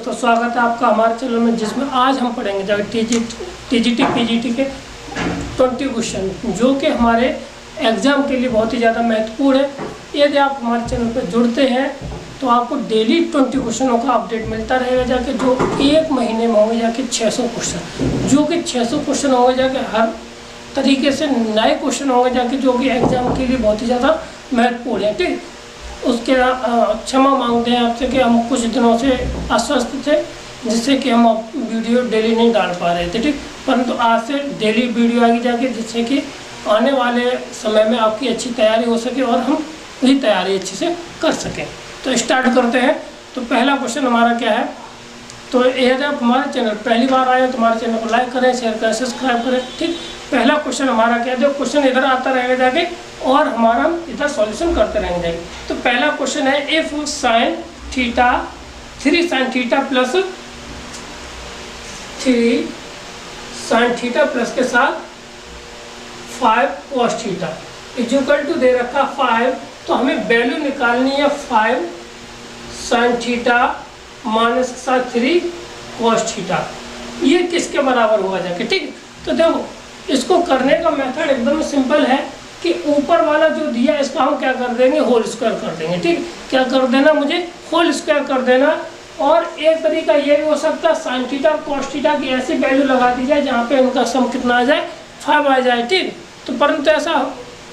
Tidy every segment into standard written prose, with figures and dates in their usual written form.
दोस्तों, स्वागत है आपका हमारे चैनल में, जिसमें आज हम पढ़ेंगे जब टीजीटी पीजीटी के 20 क्वेश्चन जो कि हमारे एग्ज़ाम के लिए बहुत ही ज़्यादा महत्वपूर्ण है। यदि आप हमारे चैनल पर जुड़ते हैं तो आपको डेली 20 क्वेश्चनों का अपडेट मिलता रहेगा, जाके जो एक महीने में होंगे जाके 600 क्वेश्चन, जो कि 600 क्वेश्चन होंगे जाके हर तरीके से नए क्वेश्चन होंगे जाके, जो कि एग्ज़ाम के लिए बहुत ही ज़्यादा महत्वपूर्ण है। ठीक, उसके क्षमा मांगते हैं आपसे कि हम कुछ दिनों से अस्वस्थ थे, जिससे कि हम वीडियो डेली नहीं डाल पा रहे थे। ठीक, परंतु आज से डेली वीडियो आगे जाके, जिससे कि आने वाले समय में आपकी अच्छी तैयारी हो सके और हम वही तैयारी अच्छे से कर सकें। तो स्टार्ट करते हैं। तो पहला क्वेश्चन हमारा क्या है, तो यदि आप हमारे चैनल पहली बार आए तो हमारे चैनल को लाइक करें, शेयर करें, सब्सक्राइब करें। ठीक, पहला क्वेश्चन हमारा क्या है, जो क्वेश्चन इधर आता रहेगा जाके और हमारा हम इधर सॉल्यूशन करते रहेंगे। तो पहला क्वेश्चन है, if sine theta 3 sine theta plus 3 sine theta plus के साथ 5 कॉस थीटा इक्वल टू दे रखा 5, तो हमें वैल्यू निकालनी है 5 साइन थीटा माइनस के साथ 3 कॉस थीटा, ये किसके बराबर होगा जाके। ठीक, तो देखो इसको करने का मेथड एकदम सिंपल है कि ऊपर वाला जो दिया इसका हम क्या कर देंगे, होल स्क्वायर कर देंगे। ठीक, क्या कर देना, मुझे होल स्क्वायर कर देना। और एक तरीका ये भी हो सकता है, साइन थीटा और कॉस थीटा की ऐसी वैल्यू लगा दी जाए जहाँ पे इनका सम कितना आ जाए, 5 आ जाए। ठीक, तो परंतु ऐसा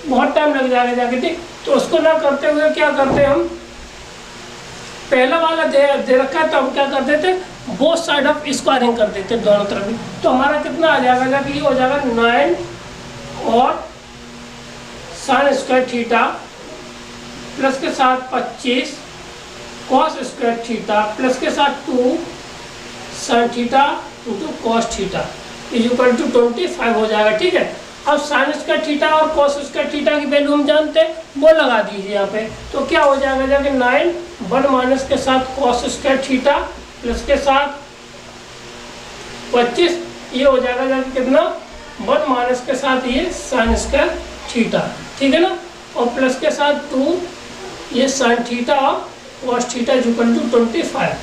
बहुत टाइम लग जाएगा जाके। ठीक, तो उसको ना करते हुए क्या करते हैं, हम पहला वाला दे रखा है तो हम क्या कर देते, बोथ साइड ऑफ स्क्वायरिंग कर देते दोनों तरफ भी। तो हमारा कितना आ जाएगा जाके, ये हो जाएगा 9 और साइन स्क्वायर थीटा प्लस के साथ 25 कॉस स्क्वायर थीटा प्लस के साथ 2 sine theta into cos theta equal to 25 हो जाएगा। ठीक है, अब साइन स्क्वायर थीटा और कॉस स्क्वायर थीटा की वैल्यू हम जानते हैं, वो लगा दीजिए यहाँ पे। तो क्या हो जाएगा जाके 9 1 माइनस के साथ कॉस स्क्वायर थीटा प्लस के साथ 25, ये हो जाएगा जाके कितना, 1 माइनस के साथ ये साइन स्क्वायर थीटा, ठीक है ना, और प्लस के साथ 2 ये साइन थीटा और कॉस थीटा इक्वल टू 25।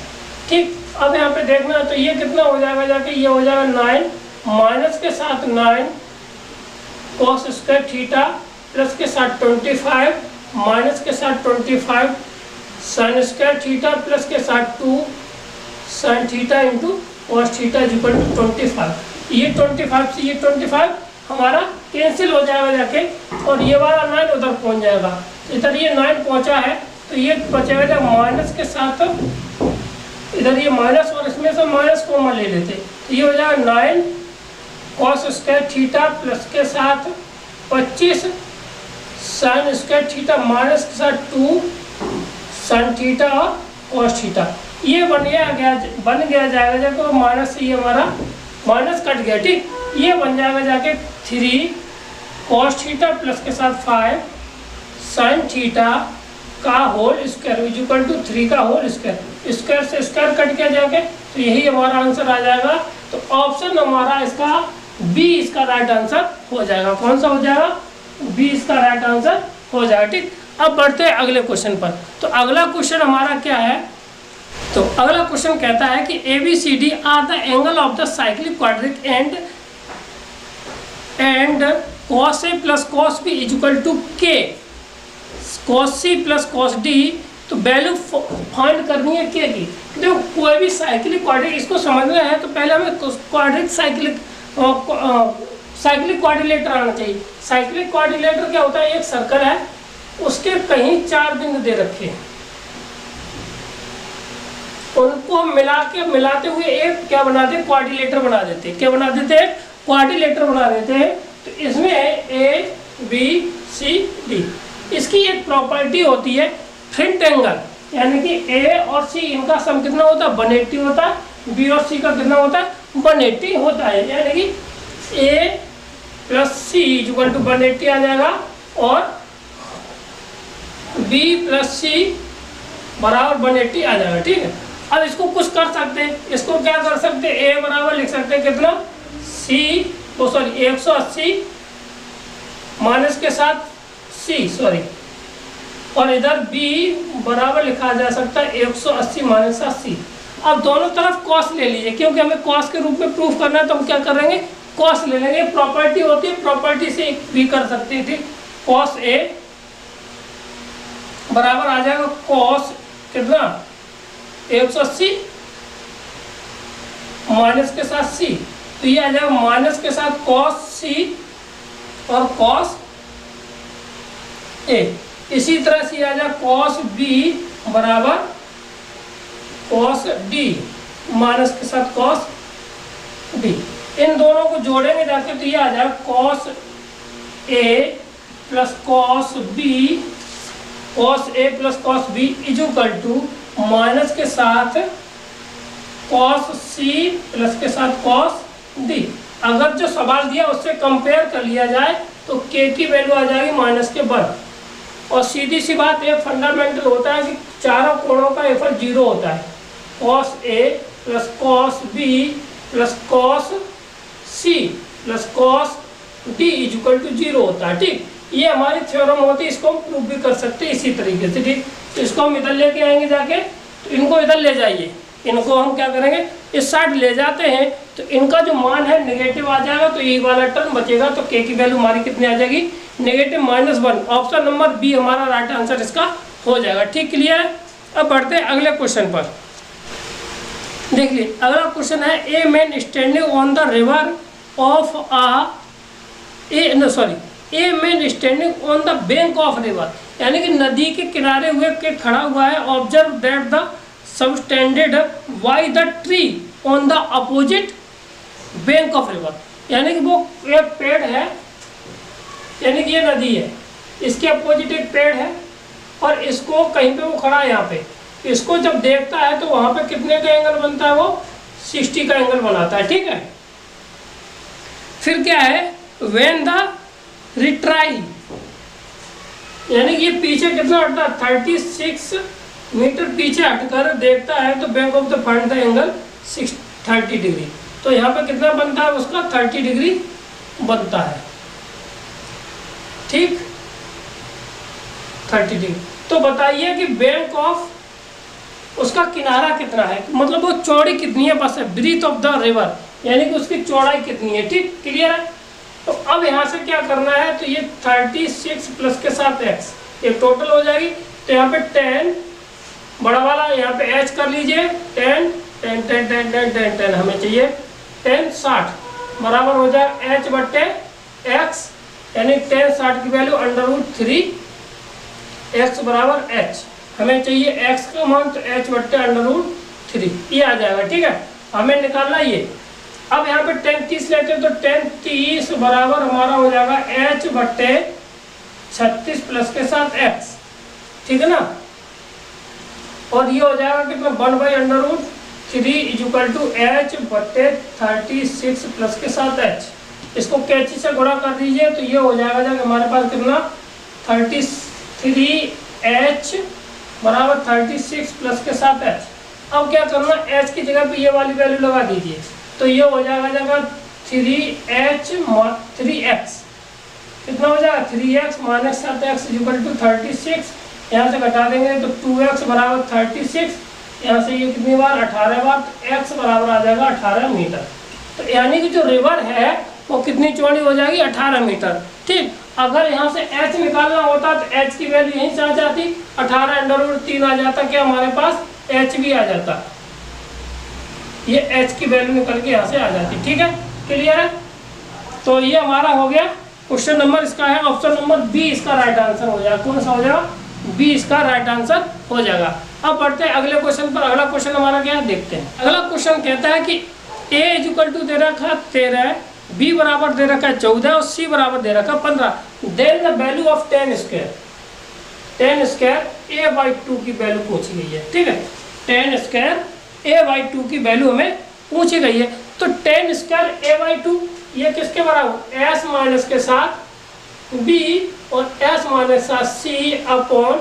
ठीक, अब यहाँ पे देखना है तो ये कितना हो जाएगा जाके, ये हो जाएगा 9 माइनस के साथ 9 कॉस स्क्वायर थीटा प्लस के साथ 25 माइनस के साथ 25 साइन स्क्वायर थीटा प्लस के साथ 2 sine theta into cos theta equal to 25। ये 25 से ये 25 हमारा कैंसिल हो जाएगा जाके, और ये वाला 9 उधर पहुंच जाएगा। इधर ये 9 पहुंचा है तो ये बचेगा माइनस के साथ, इधर ये माइनस और इसमें से माइनस कॉमन ले लेते, तो ये हो जाएगा 9 कॉस स्क्वायर थीटा प्लस के साथ 25 साइन स्क्वायर थीटा माइनस के साथ 2 साइन थीटा और कॉस थीटा। ये बन गया जाएगा जाके, माइनस से ये हमारा माइनस कट गया। ठीक, ये बन जाएगा जाके 3 कॉस थीटा प्लस के साथ 5 साइन थीटा का होल स्क्वायर इक्वल टू 3 का होल स्क्वायर। स्क्वायर से स्क्वायर कट गया जाके, तो यही हमारा आंसर आ जाएगा। तो ऑप्शन हमारा इसका बी इसका राइट आंसर हो जाएगा। कौन सा हो जाएगा, बी इसका राइट आंसर हो जाएगा। ठीक, अब बढ़ते हैं अगले क्वेश्चन पर। तो अगला क्वेश्चन हमारा क्या है, तो अगला क्वेश्चन कहता है कि ABCD are the angle of the cyclic quadric and cos A plus cos B equal to K cos C plus cos D। तो वैल्यू फाइंड करनी है K की। देखो कोई भी साइक्लिक क्वाड्रिक इसको समझना है तो पहले हमें क्वाड्रिक साइक्लिक क्वाड्रिलेटर आना चाहिए। साइक्लिक क्वाड्रिलेटर क्या होता है, एक सर्कल है, उसके कहीं 4 बिंदु दे रखे हैं, उनको मिलाते हुए एक क्या बना दे, क्वाड्रिलेटर बना देते हैं। क्या बना देते हैं, क्वाड्रिलेटर बना देते हैं। तो इसमें ABCD, इसकी एक प्रॉपर्टी होती है फ्रंट एंगल, यानी कि A और C इनका सम कितना होता है, 180 होता है, B और C का कितना होता है, 180 होता है, यानी कि A plus C equal to 180 आ जाएगा और B प्लस C बराबर 180 आ जाएगा। ठीक है, अब इसको कुछ कर सकते हैं, इसको क्या कर सकते हैं, A बराबर लिख सकते हैं कितना, C 180 माइनस के साथ C और इधर B बराबर लिखा जा सकता है 180 माइनस 80। अब दोनों तरफ कॉस ले लीजिए, क्योंकि हमें कॉस के रूप में प्रूफ करना है तो हम क्या करेंगे, कॉस ले लेंगे। प्रॉपर्टी होती है, प्रॉपर्टी से भी कर सकते हैं, ठीक। कॉस ए बराबर आ जाएगा कॉस कितना 180 माइनस के साथ सी, तो ये आ जाएगा माइनस के साथ कॉस सी और कॉस ए। इसी तरह से आ जाएगा कॉस बी बराबर कॉस डी माइनस के साथ कॉस डी। इन दोनों को जोड़ेंगे जाके तो ये आ जाएगा cos a plus cos b, cos a plus cos b equal to minus के साथ कॉस सी प्लस के साथ कॉस डी। अगर जो सवाल दिया उससे कंपेयर कर लिया जाए तो के की वैल्यू आ जाएगी -1। और सीधी सी बात, एक फंडामेंटल होता है कि चारों कोणों का एफल 0 होता है। Cos a plus cos b plus cos c plus cos d equal to 0 होता है, ठीक। ये हमारी थ्योरम होती है, इसको हम प्रूव भी कर सकते हैं इसी तरीके से, ठीक। तो इसको हम इधर लेके आएंगे जाके, तो इनको इधर ले जाइए, इनको हम क्या करेंगे इस साइड ले जाते हैं, तो इनका जो मान है नेगेटिव आ जाएगा, तो ये वाला टर्म बचेगा, तो के की वैल्यू हमारी कितनी आ जाएगी -1। ऑप्शन नंबर बी हमारा राइट आंसर इसका हो जाएगा, ठीक। क्लियर है। अब बढ़ते हैं अगले क्वेश्चन पर। देख लीजिए अगला क्वेश्चन है, a man standing on the river of a man standing on the bank of river, यानी कि नदी के किनारे हुए के खड़ा हुआ है। Observe that the subtended by the tree on the opposite bank of river, यानी कि वो एक पेड़ है, यानी कि ये नदी है, इसके अपोजिट एक पेड़ है और इसको कहीं पे वो खड़ा है यहाँ पे, इसको जब देखता है तो वहाँ पे कितने का एंगल बनता है, वो 60 का एंगल बनाता है, ठीक है। फिर क्या है, व्हेन द रिट्राई, यानी कि ये पीछे कितना हटता है 36 मीटर पीछे हटकर देखता है तो bank of the find the angle 30 degree, तो यहाँ पे कितना बनता है उसका 30 डिग्री बनता है, ठीक 30 डिग्री। तो बताइए कि बैंक ऑफ उसका किनारा कितना है, मतलब वो चौड़ी कितनी है, बस है ब्रीथ ऑफ द रिवर, यानी कि उसकी चौड़ाई कितनी है, ठीक। क्लियर है। तो अब यहाँ से क्या करना है, तो ये 36 प्लस के साथ x ये टोटल हो जाएगी, तो यहाँ पे 10 बड़ा वाला यहाँ पे h कर लीजिए, 10 हमें चाहिए 10 60 बराबर हो जाए h बट्टे x, यानी 10 60 की वैल्यू √3 x बराबर h। हमें चाहिए x का मान, तो h बट्टे √3 ये आ जाएगा, ठीक है। हमें निकालना ये। अब यहाँ पे 10 30 लेते हैं तो 10 30 बराबर हमारा हो जाएगा h बट्टे 36 प्लस के साथ x, ठीक है ना। और ये हो जाएगा कितना 1/√3 इक्वल टू h बट्टे 36 प्लस के साथ h। इसको कैंची से गुणा कर दीजिए तो ये हो जाएगा जब हमारे पास कितना 33h बराबर 36 प्लस के साथ h। अब क्या करना, h की जगह पे ये वाली वैल्यू लगा दीजिए, तो ये हो जाएगा जगह 3x कितना हो जाएगा 3x minus 7x equal to 36। यहाँ से घटा देंगे तो 2x बराबर 36, यहाँ से ये कितनी बार 18 बार, तो x बराबर आ जाएगा 18 मीटर। तो यानी कि जो रिवर है वो कितनी चौड़ी हो जाएगी 18 मीटर, ठीक। अगर यहाँ से h निकालना होता तो h की वैल्यू यहीं से आ जाती, 18 √3 आ जाता, क्या हमारे पास h भी आ जाता, ये h की वैल्यू निकल के यहाँ से आ जाती, ठीक है। क्लियर है। तो ये हमारा हो गया क्वेश्चन नंबर, इसका है ऑप्शन नंबर बी इसका राइट आंसर हो जाएगा। कौन सा हो जाएगा, बी इसका राइट आंसर हो जाएगा। अब बढ़ते हैं अगले क्वेश्चन पर। अगला क्वेश्चन हमारा क्या है देखते हैं। अगला क्वेश्चन कहता है कि a इक्वल टू दे रखा है 13, b बराबर दे रखा है 14 और c बराबर दे रखा है 15। Then the value of 10 square a/2 की वैल्यू पूछी गई है, ठीक है। 10 स्क्वायर a/2 की वैल्यू हमें पूछी गई है। तो 10 स्क्वायर a/2 ये किसके बराबर, s माइनस के साथ b और s माइनस के साथ c अपॉन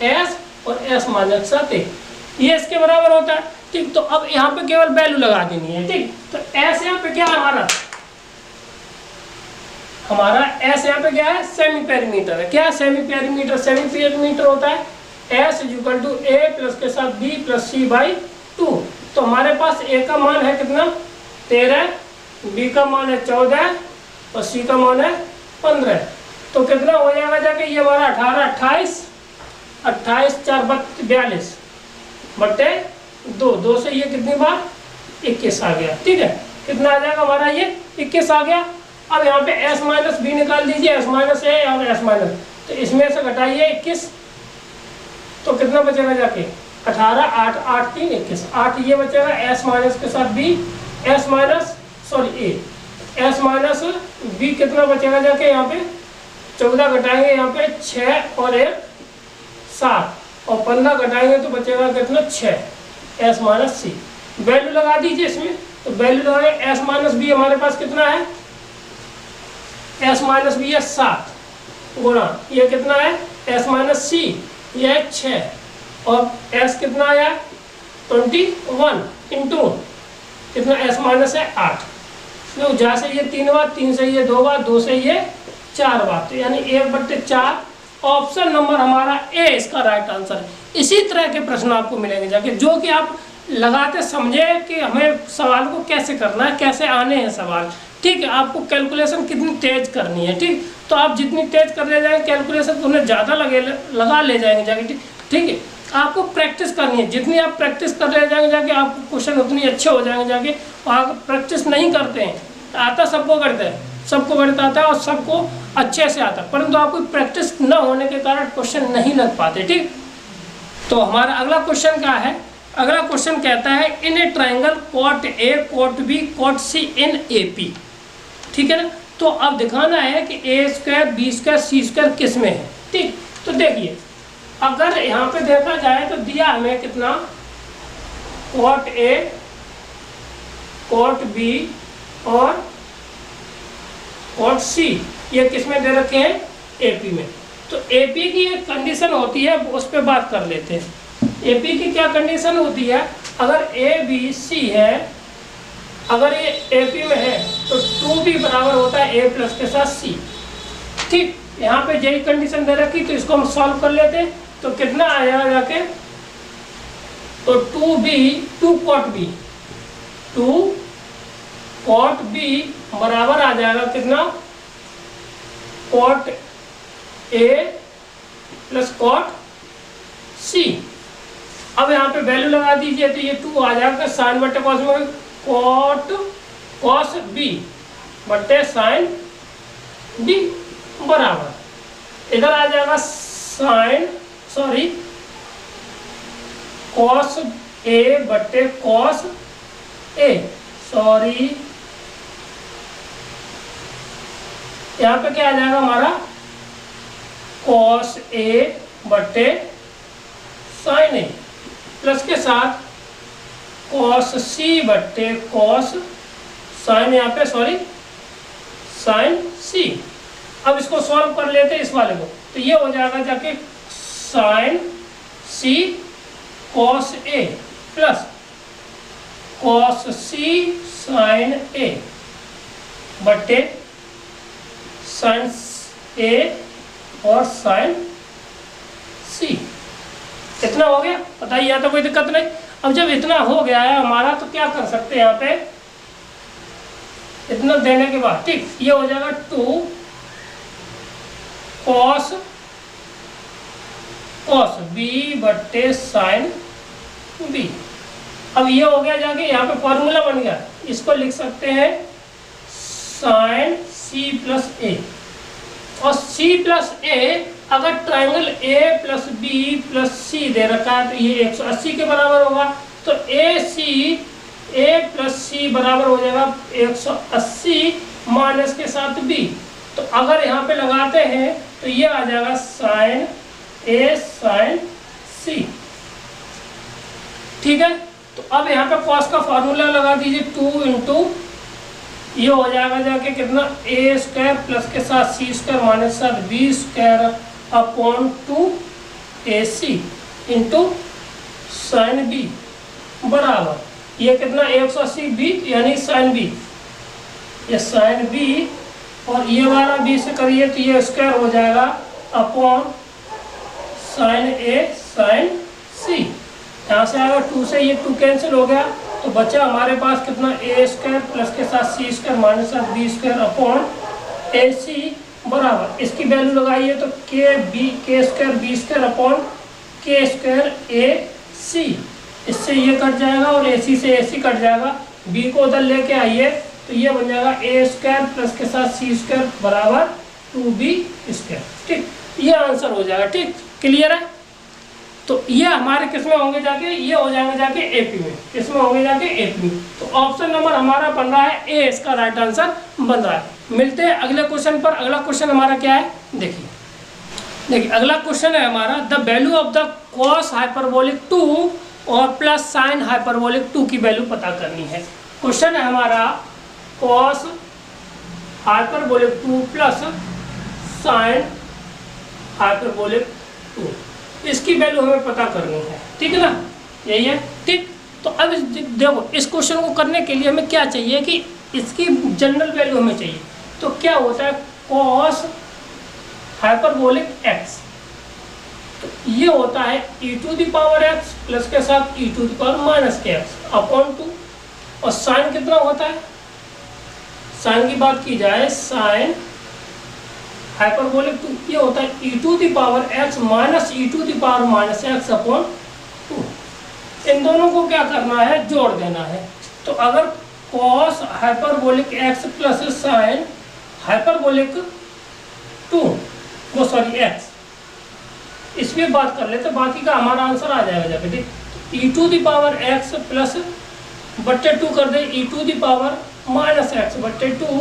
s और s माइनस के साथ a, ये इसके बराबर होता है, ठीक। तो अब यहाँ पे केवल वैल्यू लगा देनी है, ठीक। तो s यहाँ पे क्या है हमारा s यहाँ पे क्या है, सेमी पेरीमीटर है। क्या सेमी पेरीमीटर होता है s equal to a plus के साथ b प्लस c/2। तो तो हमारे पास ए का मान है कितना 13, बी का मान है 14 और सी का मान है 15। तो कितना हो जाएगा जाके ये हमारा 18, 28, 28 4 42 बटे 2 से ये कितनी बार 21 आ गया। ठीक है, कितना आ जाएगा हमारा ये 21 आ गया। अब यहाँ पे s माइनस बी निकाल दीजिए, s माइनस ए और s माइनस, तो इसमें से घटाइए 21, तो कितना बचेगा जाके 18, 8 8 3 21, 8 ये बचेगा s माइनस के साथ b, s minus sorry a, s minus b कितना बचेगा जाके यहाँ पे 14 घटाएंगे यहाँ पे 6 और 1 7 और 15 घटाएंगे तो बचेगा कितना 6, s माइनस c। वैल्यू लगा दीजिए इसमें, तो वैल्यू लगाए s माइनस बी हमारे पास कितना है, s माइनस बी है 7 गुणा ये कितना है s माइनस सी ये है 6 और s कितना आया 21 इंटू कितना s माइनस है 8। तो जहाँ से ये 3 बार, 3 से ये 2 बार, 2 से ये 4 बार, तो यानी 1/4 ऑप्शन नंबर हमारा ए इसका राइट आंसर है। इसी तरह के प्रश्न आपको मिलेंगे जाके जो कि आप लगाते समझे कि हमें सवाल को कैसे करना है, कैसे आने हैं सवाल। ठीक है, आपको कैलकुलेशन कितनी तेज करनी है। ठीक, तो आप जितनी तेज कर ले जाएंगे कैलकुलेशन तो उन्हें ज़्यादा लगा ले जाएंगे जाके। ठीक है, आपको प्रैक्टिस करनी है, जितनी आप प्रैक्टिस कर ले जाएंगे जाके आपको क्वेश्चन उतनी अच्छे हो जाएंगे जाके। और आप प्रैक्टिस नहीं करते हैं, आता सबको करते हैं, सबको गणित आता है और सबको अच्छे से आता है, परंतु आपको प्रैक्टिस न होने के कारण क्वेश्चन नहीं लग पाते। ठीक, तो हमारा अगला क्वेश्चन क्या है, अगला क्वेश्चन कहता है in a triangle cot A cot B cot C in A P. ठीक है ना, तो अब दिखाना है कि A square B square C square किस में है। ठीक, तो देखिए अगर यहाँ पे देखा जाए तो दिया हमें कितना कॉट ए कॉट बी और कॉट सी, ये किस में दे रखे हैं एपी में। तो एपी की एक कंडीशन होती है, उस पर बात कर लेते हैं। एपी की क्या कंडीशन होती है, अगर ए बी सी है, अगर ये एपी में है तो 2b बराबर होता है a प्लस के साथ c। ठीक, यहाँ पे यही कंडीशन दे रखी, तो इसको हम सॉल्व कर लेते हैं। तो कितना आएगा जाके, तो 2 कॉट b बराबर आ जाएगा कितना कॉट a प्लस कॉट c। अब यहाँ पे वैल्यू लगा दीजिए, तो ये 2 आ जाएगा साइन बटे कॉस में कॉट कॉस बी बटे साइन बी बराबर इधर आ जाएगा साइन सॉरी कॉस ए बटे कॉस ए, सॉरी यहाँ पे क्या आ जाएगा हमारा कॉस ए बटे साइन ए प्लस के साथ कॉस सी बटे कॉस साइन, यहाँ पे सॉरी साइन सी। अब इसको सॉल्व कर लेते हैं इस वाले को, तो ये हो जाएगा जाके sign C cos a plus cos C sign ए बटे साइन ए और साइन सी। इतना हो गया, बताइए, यहाँ तो कोई दिक्कत नहीं। अब जब इतना हो गया है हमारा, तो क्या कर सकते हैं यहाँ पे, इतना देने के बाद ठीक ये हो जाएगा 2 कॉस बी बटे साइन बी। अब ये हो गया जाके यहाँ पे फॉर्मूला बन गया, इसको लिख सकते हैं साइन सी प्लस ए। और सी प्लस ए अगर triangle A plus B plus C दे रखा है तो ये 180 के बराबर होगा। तो ए प्लस सी बराबर हो जाएगा 180 माइनस के साथ बी। तो अगर यहाँ पे लगाते हैं तो ये आ जाएगा साइन ए साइन सी। ठीक है, तो अब यहाँ पे कॉस का फॉर्मूला लगा दीजिए 2 इंटू ये हो जाएगा जाके कितना ए स्क्वायर प्लस के साथ सी स्क्वायर माइनस साथ b square upon 2ac into sine b बराबर ये कितना 180 बी यानी साइन बी, ये साइन बी और ये वाला बी से करिए तो ये स्क्वायर हो जाएगा अपॉन साइन ए साइन सी। यहाँ से आएगा 2 से ये 2 कैंसिल हो गया तो बचा हमारे पास कितना, ए स्क्वायर प्लस के साथ सी square minus B square upon A C बराबर, इसकी वैल्यू लगाइए तो K square B square upon K square A C, इससे ये कट जाएगा और ए सी से ए सी कट जाएगा, बी को उधर लेके आइए तो ये बन जाएगा ए स्क्वायर प्लस के साथ सी स्क्वायर बराबर 2b स्क्वायर। ठीक, ये आंसर हो जाएगा। ठीक, क्लियर है। तो ये हमारे किस में होंगे जाके, ये हो जाएंगे जाके एपी में, किस में होंगे जाके एपी में। तो ऑप्शन नंबर हमारा बन रहा है ए, इसका राइट आंसर बन रहा है। मिलते हैं अगले क्वेश्चन पर। अगला क्वेश्चन हमारा क्या है, देखिए अगला क्वेश्चन है हमारा, the value of the cos hyperbolic 2 और प्लस साइन हाइपरबोलिक 2 की वैल्यू पता करनी है। क्वेश्चन है हमारा cos hyperbolic 2 plus sine hyperbolic 2, इसकी वैल्यू हमें पता करनी है। ठीक है ना, यही है। ठीक, तो अब देखो इस क्वेश्चन को करने के लिए हमें क्या चाहिए कि इसकी जनरल वैल्यू हमें चाहिए। तो क्या होता है, कॉस हाइपरबोलिक x, तो ये होता है e to the power x plus के साथ e to the power minus के x अपॉन 2, और साइन कितना होता है, साइन की बात की जाए, साइन हाइपरबोलिक 2 ये होता है e to the power x minus e to the power minus x अपॉन 2। इन दोनों को क्या करना है, जोड़ देना है। तो अगर cos hyperbolic x plus sine hyperbolic 2 वो सॉरी x, इसमें बात कर लेते, बाकी का हमारा आंसर आ जाएगा जाके। ठीक, e to the power x plus बट्टे 2 कर दे e to the power minus x बट्टे 2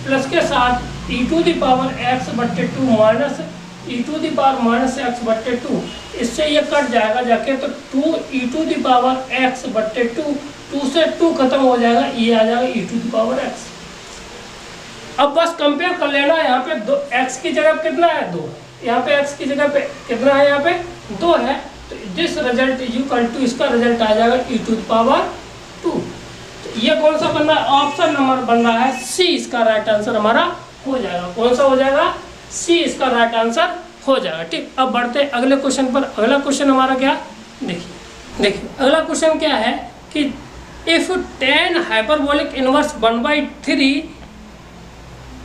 प्लस के साथ e to the power x बट्टे 2 minus e to the power minus x बट्टे 2, इससे ये कट जाएगा जाके, तो 2 e to the power x बट्टे 2, 2 से 2 खत्म हो जाएगा, ये आ जाएगा e to the power x। अब बस कंपेयर कर लेना, यहाँ पे x की जगह कितना है 2, यहाँ पे x की जगह पे कितना है, यहाँ पे 2 है, तो this result is equal to, इसका रिजल्ट आ जाएगा e टू द पावर 2। तो ये कौन सा बन रहा है, ऑप्शन नंबर बन रहा है सी, इसका राइट आंसर हमारा हो जाएगा। कौन सा हो जाएगा, सी, इसका राइट आंसर हो जाएगा। ठीक, अब बढ़ते अगले क्वेश्चन पर। अगला क्वेश्चन हमारा क्या, देखिए अगला क्वेश्चन क्या है कि if tan hyperbolic inverse 1/3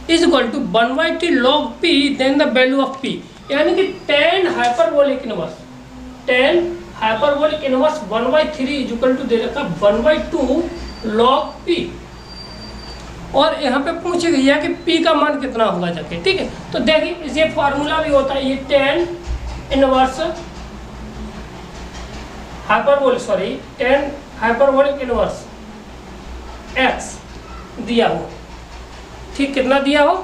is equal to 1/t log p then the value of p, यानी कि tan hyperbolic inverse 1/3 is equal to दे रखा 1/2 log p, और यहाँ पे पूछी गई है कि p का मान कितना होगा जाके। ठीक है, तो देखिए ये फार्मूला भी होता है, ये tan inverse hyperbolic inverse x दिया हो, ठीक, कितना दिया हो,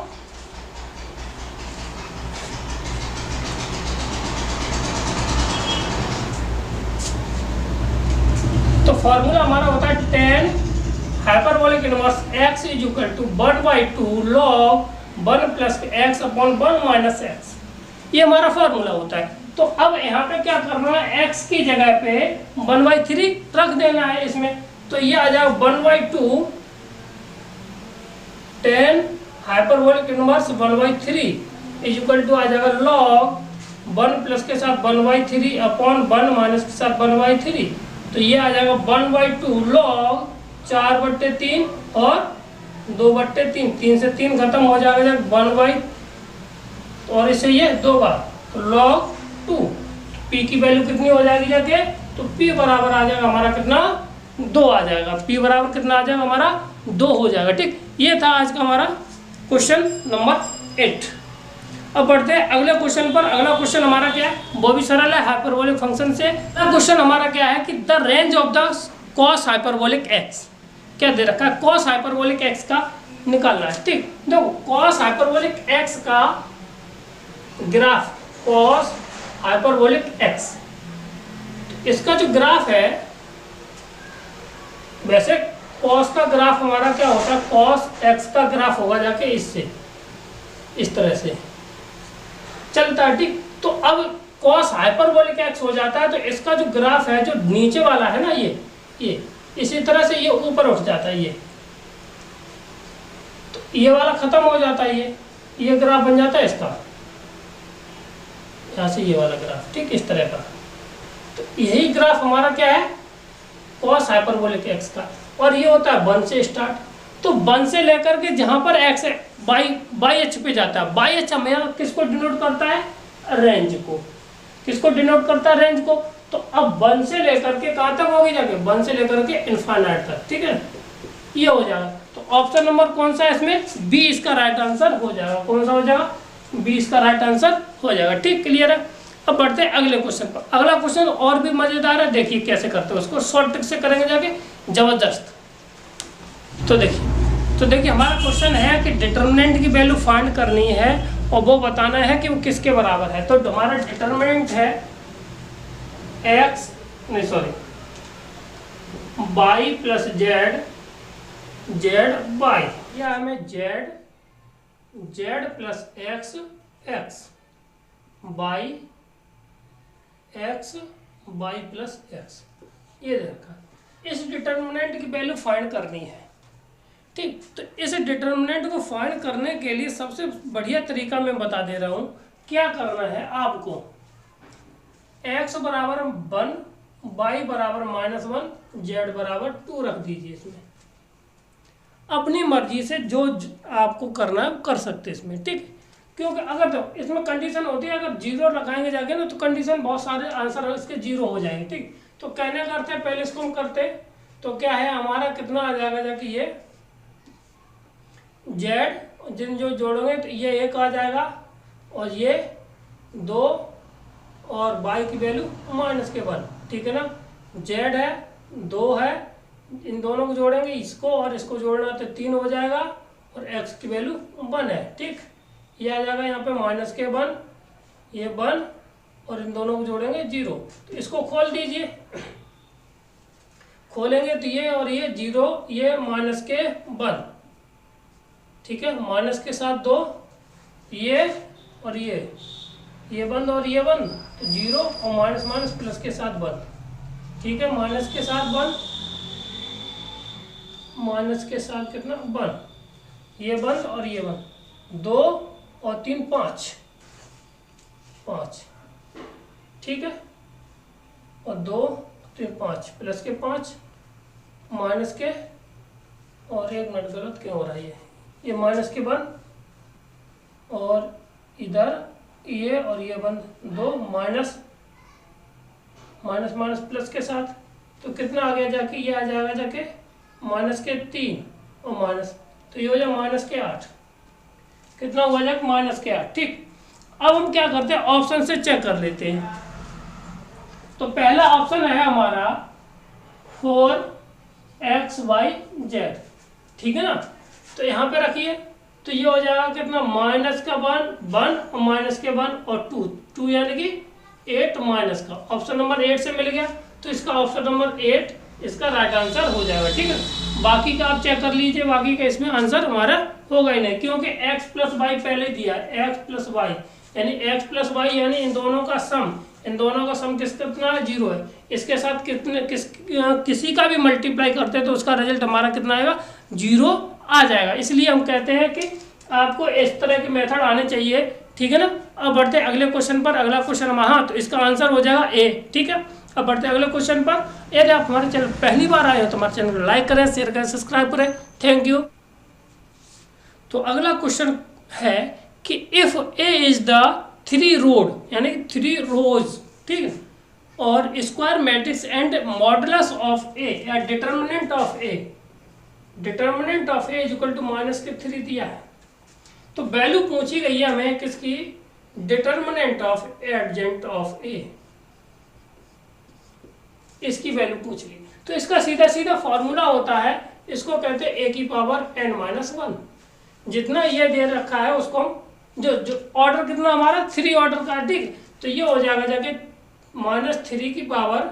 तो फॉर्मूला हमारा होता है tan hyperbolic inverse x is equal to 1/2 log 1 plus x अपॉन 1 माइनस x, ये हमारा फॉर्मूला होता है। तो अब यहाँ पे क्या करना है, x की जगह पे 1/3 रख देना है इसमें, तो ये आ जाएगा 1/2 tan hyperbolic inverse 1/3 is equal to आ जाएगा log 1 प्लस के साथ 1/3 अपॉन 1 माइनस के साथ 1/3, तो ये आ जाएगा 1/2 log 4/3 और 2/3, 3 से 3 खत्म हो जाएगा 1/, और इसे ये 2 बार, तो log 2, p की वैल्यू कितनी हो जाएगी जाके, तो p बराबर आ जाएगा हमारा कितना, 2 आ जाएगा, p बराबर कितना आ जाएगा हमारा 2 हो जाएगा। ठीक, ये था आज का हमारा क्वेश्चन नंबर 8। अब बढ़ते हैं अगले क्वेश्चन पर। अगला क्वेश्चन हमारा क्या है, वो भी सरल है, हाइपरबोलिक फंक्शन से। अगला क्वेश्चन हमारा क्या है कि the range of the cos hyperbolic x, क्या दे रखा है, कॉस हाइपरबोलिक x का निकालना है। ठीक, देखो कॉस हाइपरबोलिक x का ग्राफ, कॉस हाइपरबोलिक x, इसका जो ग्राफ है, वैसे कॉस का ग्राफ हमारा क्या होता है, कॉस x का ग्राफ होगा जाके इससे, इस तरह से चलता है। ठीक, तो अब कॉस हाइपरबोलिक x हो जाता है, तो इसका जो ग्राफ है, जो नीचे वाला है ना, ये इसी तरह से ये ऊपर उठ जाता है, तो ये वाला खत्म हो जाता है, ये ग्राफ बन जाता है इसका, यहाँ से ये वाला ग्राफ। ठीक, इस तरह का, तो यही ग्राफ हमारा क्या है, कॉस हाइपरबोलिक एक्स का, और ये होता है 1 से स्टार्ट। तो 1 से लेकर के जहाँ पर एक्स है बाई एच पे जाता है, बाई एच हमें यहाँ किसको डिनोट करता है, रेंज को, किसको डिनोट करता है, रेंज को। तो अब 1 से लेकर के कहाँ तक होगी जाके, 1 से लेकर के इनफाइनाइट तक, ठीक है, ये हो जाएगा। तो ऑप्शन नंबर कौन सा है इसमें, बी इसका राइट आंसर हो जाएगा। कौन सा हो जाएगा, बी इसका राइट आंसर हो जाएगा। ठीक, क्लियर है। अब बढ़ते हैं अगले क्वेश्चन पर। अगला क्वेश्चन और भी मजेदार है, देखिए कैसे करते हैं उसको, शॉर्ट ट्रिक से करेंगे जाके, जबरदस्त। तो देखिए हमारा क्वेश्चन है कि डिटर्मिनेंट की वैल्यू फाइंड करनी है और वो बताना है कि वो किसके बराबर है। तो हमारा डिटर्मिनेंट है y प्लस जेड वाई, या हमें Z plus X Y plus X, ये देखा। इस डिटर्मिनेंट की वैल्यू फाइंड करनी है। ठीक, तो इस डिटर्मिनेंट को फाइंड करने के लिए सबसे बढ़िया तरीका मैं बता दे रहा हूँ। क्या करना है आपको, x बराबर 1, y बराबर -1, z बराबर 2 रख दीजिए। इसमें अपनी मर्जी से जो आपको करना है कर सकते हैं इसमें, ठीक। क्योंकि अगर तो इसमें कंडीशन होती है, अगर 0 लगाएंगे जाके ना तो कंडीशन बहुत सारे आंसर इसके 0 हो जाएंगे। ठीक, तो कहने का अर्थ है पहले इसको हम करते, तो क्या है हमारा कितना आ जाएगा जाके, ये z जिन जो जोड़ोगे तो ये 1 आ जाएगा, और ये 2, और y की वैल्यू -1, ठीक है ना। z है, 2 है, इन दोनों को जोड़ेंगे, इसको और इसको जोड़ना तो 3 हो जाएगा, और x की वैल्यू 1 है। ठीक, ये आ जाएगा यहाँ पे -1, ये 1, और इन दोनों को जोड़ेंगे 0। तो इसको खोल दीजिए, खोलेंगे तो ये और ये 0, ये -1, ठीक है, माइनस के साथ 2, ये और ये बंद और ये बंद, तो 0, और माइनस माइनस प्लस के साथ बंद, ठीक है, माइनस के साथ बंद, माइनस के साथ कितना बंद, ये बंद और ये बंद, 2 और 3 5, ठीक है, और 2 3 5 प्लस के 5 माइनस के, और 1 मिनट गलत क्यों हो रहा है, ये माइनस के बंद, और इधर ये और ये बंद, 2 माइनस माइनस प्लस के साथ, तो कितना आ गया जाके, ये आ जाएगा जाके -3 और माइनस, तो ये हो जाए -8, कितना हुआ जाए -8। ठीक, अब हम क्या करते हैं, ऑप्शन से चेक कर लेते हैं। तो पहला ऑप्शन है हमारा 4xyz, ठीक है ना। तो यहाँ पे रखिए, तो ये हो जाएगा कितना, -1 और माइनस के 1 और 2 यानी कि 8 माइनस का, ऑप्शन नंबर 8 से मिल गया, तो इसका ऑप्शन नंबर 8 इसका राइट आंसर हो जाएगा। ठीक है, बाकी का आप चेक कर लीजिए, बाकी का इसमें आंसर हमारा होगा ही नहीं, क्योंकि x प्लस वाई पहले दिया है, x प्लस वाई यानी इन दोनों का सम, कितना है, 0 है। इसके साथ किसी का भी मल्टीप्लाई करते हैं तो उसका रिजल्ट हमारा कितना आएगा, 0 आ जाएगा। इसलिए हम कहते हैं कि आपको इस तरह के मेथड आने चाहिए, ठीक है ना। अब बढ़ते हैं अगले क्वेश्चन पर। अगला क्वेश्चन हाँ, तो इसका आंसर हो जाएगा ए, ठीक है। अब बढ़ते हैं अगले क्वेश्चन पर। यदि आप हमारे चैनल पहली बार आए हो तो हमारे चैनल को लाइक करें, शेयर करें, सब्सक्राइब करें, थैंक यू। तो अगला क्वेश्चन है कि if A is the 3 rowed यानी 3 रोज, ठीक है, और square matrix and modulus of A या determinant of A is equal to -3 दिया है। तो वैल्यू पूछी गई है हमें किसकी, डिटर्मिनेंट ऑफ एडजेंट ऑफ ए, इसकी वैल्यू पूछ ली। तो इसका सीधा फॉर्मूला होता है, इसको कहते हैं a की पावर n-1। जितना ये दे रखा है उसको हम जो ऑर्डर कितना हमारा 3 ऑर्डर का, ठीक, तो ये हो जाएगा जाके -3 की पावर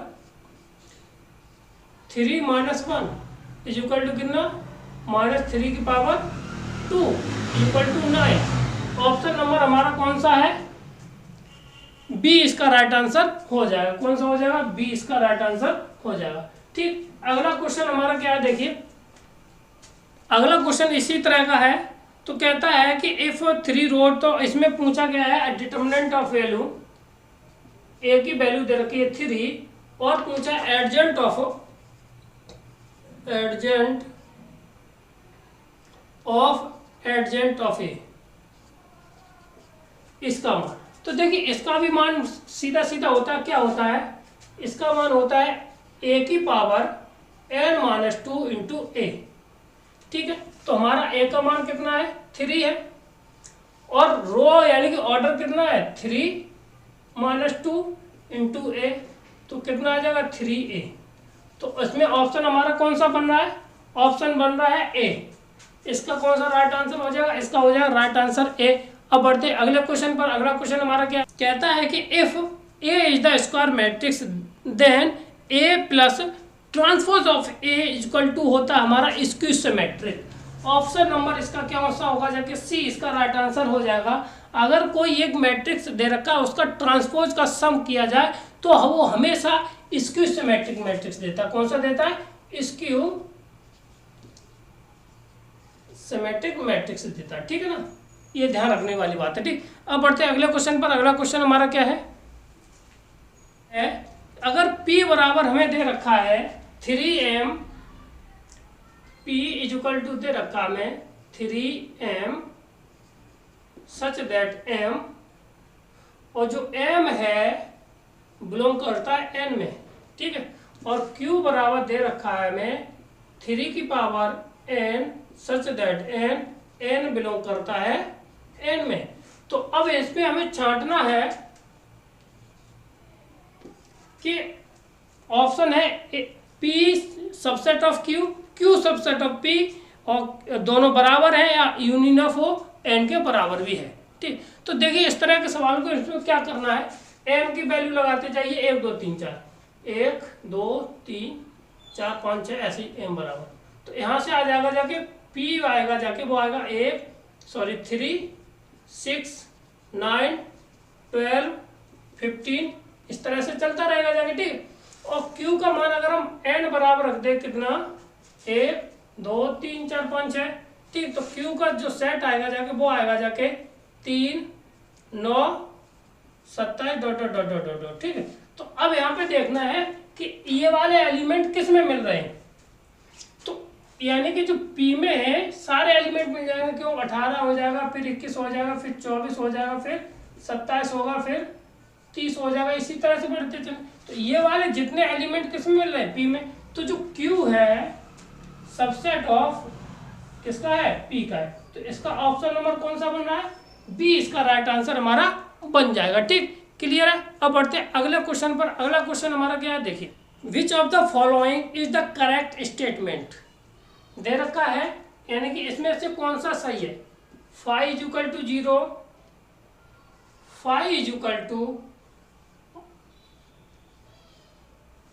3 - 1 इज इक्वल टू कितना, -3 की पावर 2 इक्वल टू 9। ऑप्शन नंबर हमारा कौन सा है, बी इसका राइट आंसर हो जाएगा। कौन सा हो जाएगा, बी इसका राइट आंसर हो जाएगा। ठीक, अगला क्वेश्चन हमारा क्या है, देखिए अगला क्वेश्चन इसी तरह का है। तो कहता है कि इफ 3 रोड, तो इसमें पूछा गया है डिटर्मिनेंट ऑफ वैल्यू, ए की वैल्यू दे रखी है 3, और पूछा एडजेंट ऑफ एडजेंट ऑफ ए, इसका मान। तो देखिए इसका भी मान सीधा सीधा होता है, क्या होता है, इसका मान होता है a की पावर n-2 इंटू ए। ठीक है, तो हमारा a का मान कितना है, 3 है, और रो यानी कि ऑर्डर कितना है, 3-2 इंटू ए, तो कितना आ जाएगा 3a। तो इसमें ऑप्शन हमारा कौन सा बन रहा है, ऑप्शन बन रहा है ए। इसका कौन सा राइट आंसर हो जाएगा, इसका हो जाएगा राइट आंसर ए। अब बढ़ते हैं अगले क्वेश्चन पर। अगला क्वेश्चन हमारा क्या कहता है कि if A is the square matrix then A plus transpose of A equal to होता है हमारा स्क्यू सिमेट्रिक। ऑप्शन नंबर इसका क्या होगा, जाके सी इसका राइट आंसर हो जाएगा। अगर कोई एक मैट्रिक्स दे रखा है उसका ट्रांसपोज का सम किया जाए तो वो हमेशा स्क्यू सिमेट्रिक मैट्रिक्स देता है। कौन सा देता है, स्क्यू सिमेट्रिक मैट्रिक्स देता है। ठीक है ना, ये ध्यान रखने वाली बात है। ठीक, अब बढ़ते हैं अगले क्वेश्चन पर। अगला क्वेश्चन हमारा क्या है, अगर P बराबर हमें दे रखा है 3m, P इक्वल टू दे रखा हमें 3m सच दैट m, और जो m है बिलोंग करता है n में। ठीक है, और Q बराबर दे रखा है हमें 3 की power n such that n belong करता है n में। तो अब इसमें हमें छांटना है कि ऑप्शन है P subset of Q, Q subset of P, और दोनों बराबर हैं या यूनियन ऑफ हो n के बराबर भी है। ठीक, तो देखिए इस तरह के सवाल को इसमें क्या करना है, m की वैल्यू लगाते जाइए, 1 2 3 4, 1 2 3 4 5 6 ऐसे ही m बराबर। तो यहाँ से आ जाएगा जाके P आएगा जाके, वो आएगा 3 6 9 12 15, इस तरह से चलता रहेगा जाके। ठीक, और Q का मान अगर हम n बराबर रख दे कितना, 1 2 3 4 5 6। ठीक, तो Q का जो सेट आएगा जाके वो आएगा जाके 3 9 27 dot dot dot dot dot. ठीक है, तो अब यहाँ पे देखना है कि ये वाले एलिमेंट किस में मिल रहे हैं। तो यानी कि जो P में है सारे एलिमेंट मिल जाएंगे, क्यों 18 हो जाएगा, फिर 21 हो जाएगा, फिर 24 हो जाएगा, फिर 27 होगा, फिर 30 हो जाएगा, इसी तरह से बढ़ते चले। तो ये वाले जितने एलिमेंट किस में मिल रहे हैं, P में। तो जो Q है सबसेट ऑफ किसका है, P का है। तो इसका ऑप्शन नंबर कौन सा बन रहा है, बी इसका राइट आंसर हमारा बन जाएगा। ठीक, क्लियर है। अब बढ़ते हैं अगले क्वेश्चन पर। अगला क्वेश्चन हमारा क्या है, देखिए, which of the following is the correct statement. दे रखा है, यानी कि इसमें से कौन सा सही है। 5 equal to 0, 5 equal to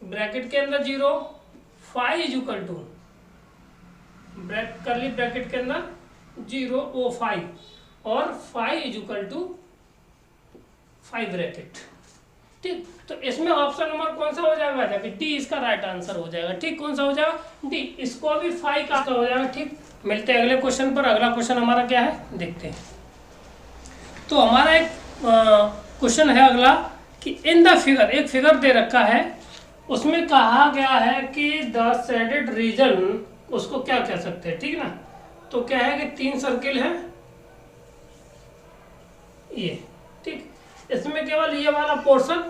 bracket के अंदर 0, 5 इक्वल टू करली ब्रैकेट के अंदर 0 ओ 5, और 5 इक्वल टू 5 ब्रैकेट। ठीक, तो इसमें ऑप्शन नंबर कौन सा हो जाएगा, डी इसका राइट आंसर हो जाएगा। ठीक, कौन सा हो जाएगा, डी, इसको भी 5 का हो जाएगा। ठीक, मिलते हैं अगले क्वेश्चन पर। अगला क्वेश्चन हमारा क्या है, देखते हैं। तो हमारा एक क्वेश्चन है अगला कि इन द फिगर, एक फिगर दे रखा है, उसमें कहा गया है कि द शेडेड रीजन, उसको क्या कह सकते हैं। ठीक ना, तो क्या है कि 3 सर्किल है ये। ठीक, इसमें केवल ये वाला पोर्शन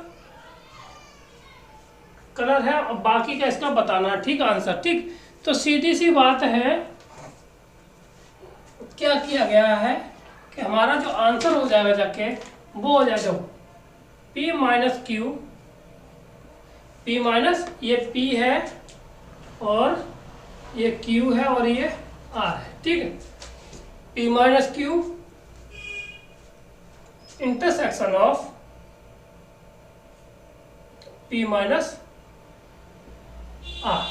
कलर है और बाकी का इसका बताना। ठीक, आंसर। ठीक, तो सीधी सी बात है, क्या किया गया है कि हमारा जो आंसर हो जाएगा जाके वो हो जाएगा P minus Q, P minus ये P है और ये Q है और ये R है। ठीक है, P minus Q intersection of P minus R,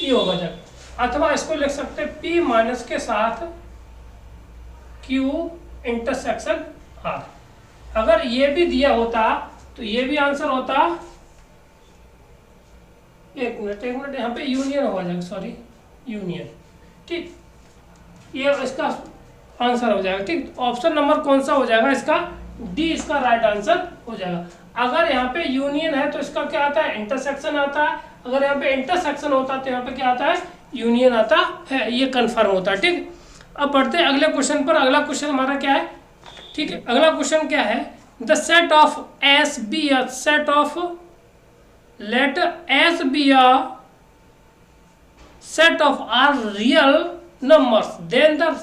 ये होगा जब, अथवा इसको लिख सकते हैं P माइनस के साथ Q इंटरसेक्शन R। अगर ये भी दिया होता तो ये भी आंसर होता। एक मिनट यहाँ पे यूनियन हो जाएगा, सॉरी यूनियन। ठीक, ये इसका आंसर हो जाएगा। ठीक, ऑप्शन नंबर कौन सा हो जाएगा इसका, डी इसका राइट आंसर हो जाएगा। अगर यहाँ पे यूनियन है तो इसका क्या आता है, इंटरसेक्शन आता है। अगर यहाँ पे इंटरसेक्शन होता तो यहाँ पे क्या आता है, यूनियन आता है, ये कंफर्म होता है। ठीक, अब बढ़ते हैं अगले क्वेश्चन पर। अगला क्वेश्चन हमारा क्या है, ठीक है, अगला क्वेश्चन क्या है, the set of S be a set of, let S be a set of R real numbers, then the,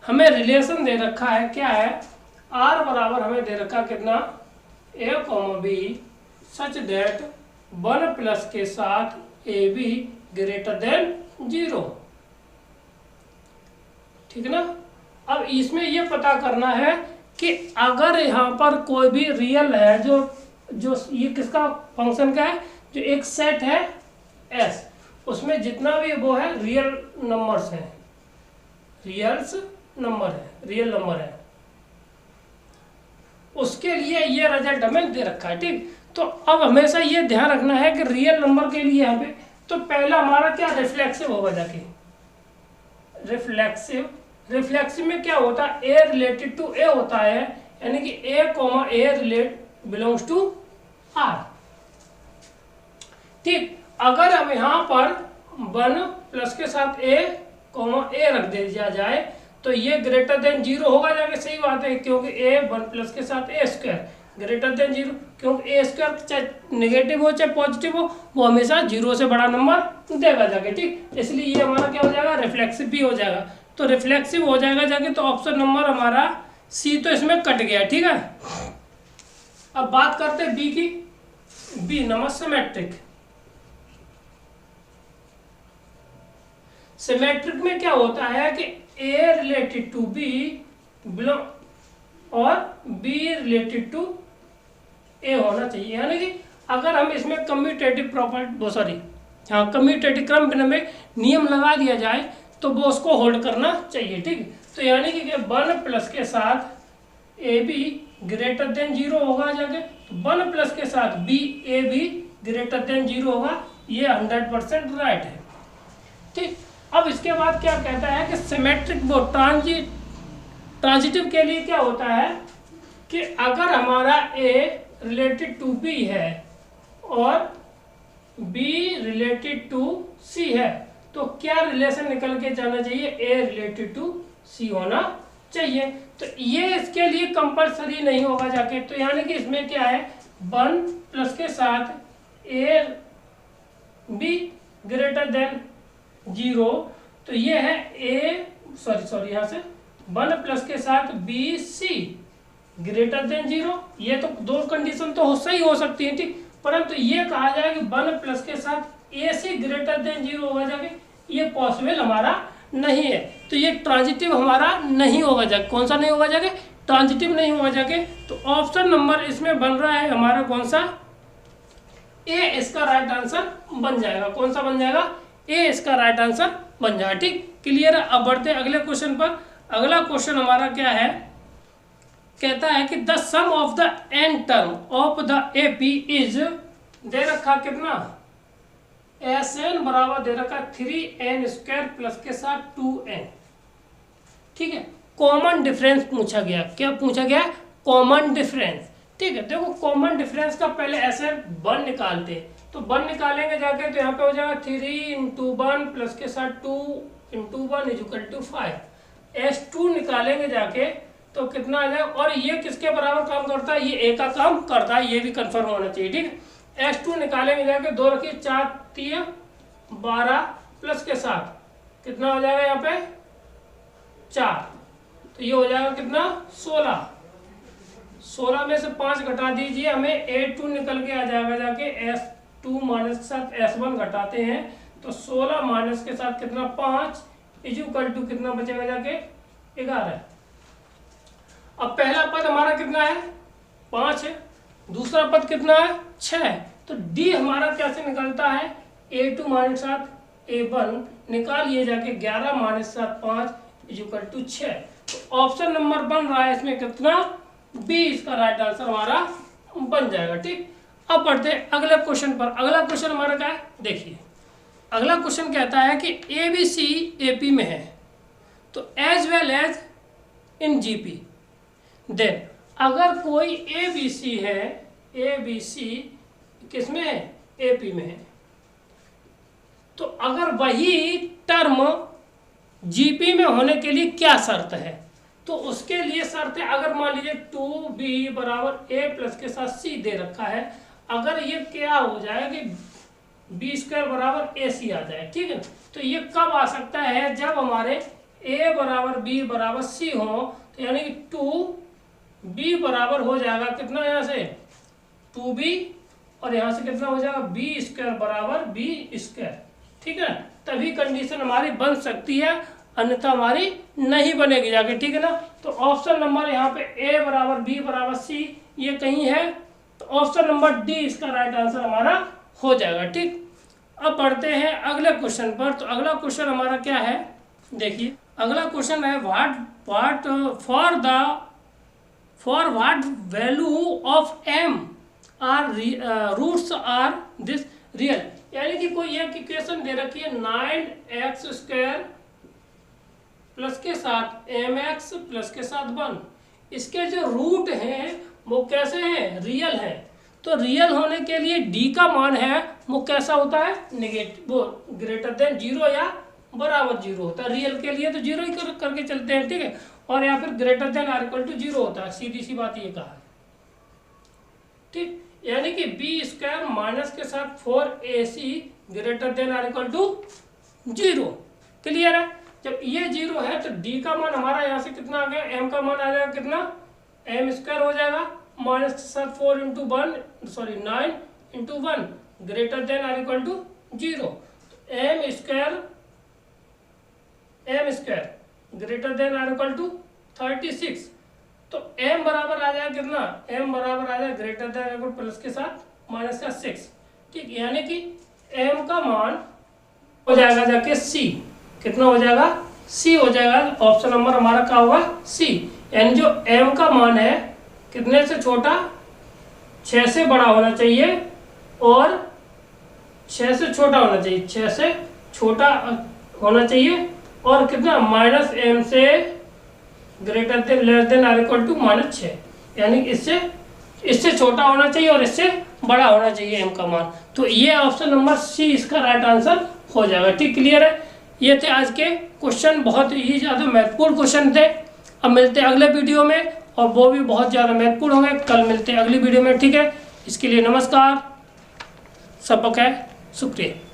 हमें रिलेशन दे रखा है, क्या है, आर बराबर हमें दे रखा कितना, A comma B, such that 1 plus के साथ ए बी ग्रेटर देन 0। ठीक ना। अब इसमें यह पता करना है कि अगर यहाँ पर कोई भी रियल है, जो ये किसका फंक्शन का है, जो एक सेट है एस, उसमें जितना भी वो है रियल नंबर्स है, रियल नंबर है, उसके लिए ये रिजल्ट हमें दे रखा है। ठीक, तो अब हमेशा ये ध्यान रखना है कि रियल नंबर के लिए यहाँ पे तो पहला हमारा क्या रिफ्लेक्सिव होगा, जाके रिफ्लेक्सिव में क्या होता है, ए रिलेटेड टू ए होता है, यानी कि A comma A relate belongs to R. ठीक, अगर हम यहाँ पर 1 प्लस के साथ ए कॉमा ए रख दे दिया जाए तो ये ग्रेटर देन 0 होगा, जाके सही बात है, क्योंकि ए 1 प्लस के साथ ए स्क्वायर ग्रेटर देन 0, क्योंकि ए स्क्वायर चाहे नेगेटिव हो चाहे पॉजिटिव हो, वो हमेशा 0 से बड़ा नंबर देगा जाके। ठीक, इसलिए ये हमारा क्या हो जाएगा, रिफ्लेक्सिव भी हो जाएगा। तो रिफ्लेक्सिव हो जाएगा जाके, तो ऑप्शन नंबर हमारा सी तो इसमें कट गया। ठीक है, अब बात करते हैं बी की। B number symmetric. सिमेट्रिक में क्या होता है कि ए रिलेटेड टू बी बिलोंग और बी रिलेटेड टू ए होना चाहिए, यानी कि अगर हम इसमें कम्यूटेटिव प्रॉपर्टी कम्यूटेटिव क्रम में नियम लगा दिया जाए तो वो उसको होल्ड करना चाहिए। ठीक, तो यानी कि 1 प्लस के साथ ए बी ग्रेटर देन 0 होगा जाके, 1 प्लस के साथ B A B greater than 0 होगा, ये 100% राइट है। ठीक, अब इसके बाद क्या कहता है कि सिमेट्रिक वो ट्रांजिटिव के लिए क्या होता है कि अगर हमारा ए रिलेटेड टू बी है और बी रिलेटेड टू सी है, तो क्या रिलेशन निकल के जाना चाहिए, ए रिलेटेड टू सी होना चाहिए। तो ये इसके लिए कंपलसरी नहीं होगा जाके, तो यानी कि इसमें क्या है, 1 प्लस के साथ ए बी ग्रेटर देन 0, तो ये है ए सॉरी यहाँ से 1 प्लस के साथ बी सी ग्रेटर देन 0, ये तो दो कंडीशन तो सही हो सकती है। ठीक, परंतु ये कहा जाए कि 1 प्लस के साथ ए सी ग्रेटर देन 0 होगा जाके, ये पॉसिबल हमारा नहीं है, तो ये ट्रांजिटिव हमारा नहीं होगा जाके। कौन सा नहीं होगा जाके, ट्रांजिटिव नहीं होगा जाके। तो ऑप्शन नंबर इसमें बन रहा है हमारा कौन सा, ए इसका राइट आंसर बन जाएगा। कौन सा बन जाएगा, ए इसका राइट आंसर बन जाएगा। ठीक, क्लियर है। अब बढ़ते हैं अगले क्वेश्चन पर। अगला क्वेश्चन हमारा क्या है, कहता है कि the sum of the n term of the AP is, दे रखा कितना, एस एन बराबर दे रखा 3n स्क्वायर प्लस के साथ 2n। ठीक है, कॉमन डिफरेंस पूछा गया। क्या पूछा गया, कॉमन डिफरेंस। ठीक है, देखो कॉमन डिफरेंस का पहले ऐसे 1 निकालते, तो 1 निकालेंगे जाके तो यहाँ पे हो जाएगा 3 × 1 प्लस के साथ 2 × 1 = 5। S2 निकालेंगे जाके तो कितना आ जाएगा, और ये किसके बराबर काम करता है, ये ए का काम करता है, ये भी कंफर्म होना चाहिए। ठीक, S2 निकालेंगे जाके 2 रखिए 4 3 12 प्लस के साथ कितना हो जाएगा यहाँ पे 4, तो ये हो जाएगा कितना 16 में से 5 घटा दीजिए, हमें A2 निकल के आ जाएगा जाके, S2 माइनस के साथ S1 घटाते हैं तो 16 माइनस के साथ कितना 5 = कितना बचेगा जाके 11। अब पहला पद हमारा कितना है 5 है, दूसरा पद कितना है 6 है, तो D हमारा कैसे निकलता है, A2 माइनस 7 A1 निकालिए जाके 11 माइनस 7 5 = 6। तो ऑप्शन नंबर बन रहा है इसमें कितना, बी इसका राइट आंसर हमारा बन जाएगा। ठीक, अब बढ़ते हैं अगले क्वेश्चन पर। अगला क्वेश्चन हमारा क्या है, देखिए अगला क्वेश्चन कहता है कि ABC AP में है, तो as well as in GP, then अगर कोई ABC है, ABC किस में है, AP में है, तो अगर वही टर्म जीपी में होने के लिए क्या शर्त है, तो उसके लिए शर्त है, अगर मान लीजिए 2b बराबर a प्लस के साथ c दे रखा है, अगर ये क्या हो जाए कि बी स्क्वायर बराबर ए सी आ जाए, ठीक है। तो ये कब आ सकता है, जब हमारे a बराबर b बराबर c हो, तो यानी कि 2b बराबर हो जाएगा कितना, यहाँ से 2b और यहाँ से कितना हो जाएगा b स्क्वायर बराबर b स्क्वायर, ठीक है। तभी कंडीशन हमारी बन सकती है, अन्यथा हमारी नहीं बनेगी जाके, ठीक है ना। तो ऑप्शन नंबर यहाँ पे a बराबर b बराबर c ये कहीं है, तो ऑप्शन नंबर डी इसका राइट आंसर हमारा हो जाएगा, ठीक। अब बढ़ते हैं अगले क्वेश्चन पर। तो अगला क्वेश्चन हमारा क्या है, देखिए अगला क्वेश्चन है what for what value of m are roots are this real. यानी कि कोई एक इक्वेशन दे रखी है 9x² प्लस के साथ mx प्लस के साथ 1, इसके जो रूट हैं वो कैसे हैं, रियल है। तो रियल होने के लिए d का मान है वो कैसा होता है, नेगेटिव, वो ग्रेटर देन 0 या बराबर 0 होता है। रियल के लिए तो 0 ही करके चलते हैं, ठीक है, और या फिर greater than or equal to 0 होता है, सीधी सी बात ये कहा है, ठीक। यानी कि बी स्क्वायर माइनस के साथ 4ac greater than or equal to 0, clear है। जब ये 0 है तो d का मान हमारा यहाँ से कितना आ गया, m का मान आ जाएगा कितना, m स्क्वायर हो जाएगा, माइनस के साथ 9 into 1 greater than or equal to 0, m square greater than or equal to 36, तो m बराबर आ जाएगा कितना, m बराबर आ जाएगा ग्रेटर देन इक्वल प्लस के साथ माइनस का 6, ठीक। यानी कि m का मान हो जाएगा जाके c, कितना हो जाएगा, c हो जाएगा। ऑप्शन नंबर हमारा क्या होगा, c। यानी जो m का मान है कितने से छोटा, 6 से बड़ा होना चाहिए और 6 से छोटा होना चाहिए, 6 से छोटा होना चाहिए और कितना, माइनस m से greater than less than or equal to -6, यानी इससे छोटा होना चाहिए और इससे बड़ा होना चाहिए m का मान। तो ये ऑप्शन नंबर सी इसका राइट आंसर हो जाएगा, ठीक, क्लियर है। ये थे आज के क्वेश्चन, बहुत ही ज़्यादा महत्वपूर्ण क्वेश्चन थे। अब मिलते हैं अगले वीडियो में और वो भी बहुत ज़्यादा महत्वपूर्ण होंगे। कल मिलते हैं अगली वीडियो में, ठीक है। इसके लिए नमस्कार, सबका शुक्रिया।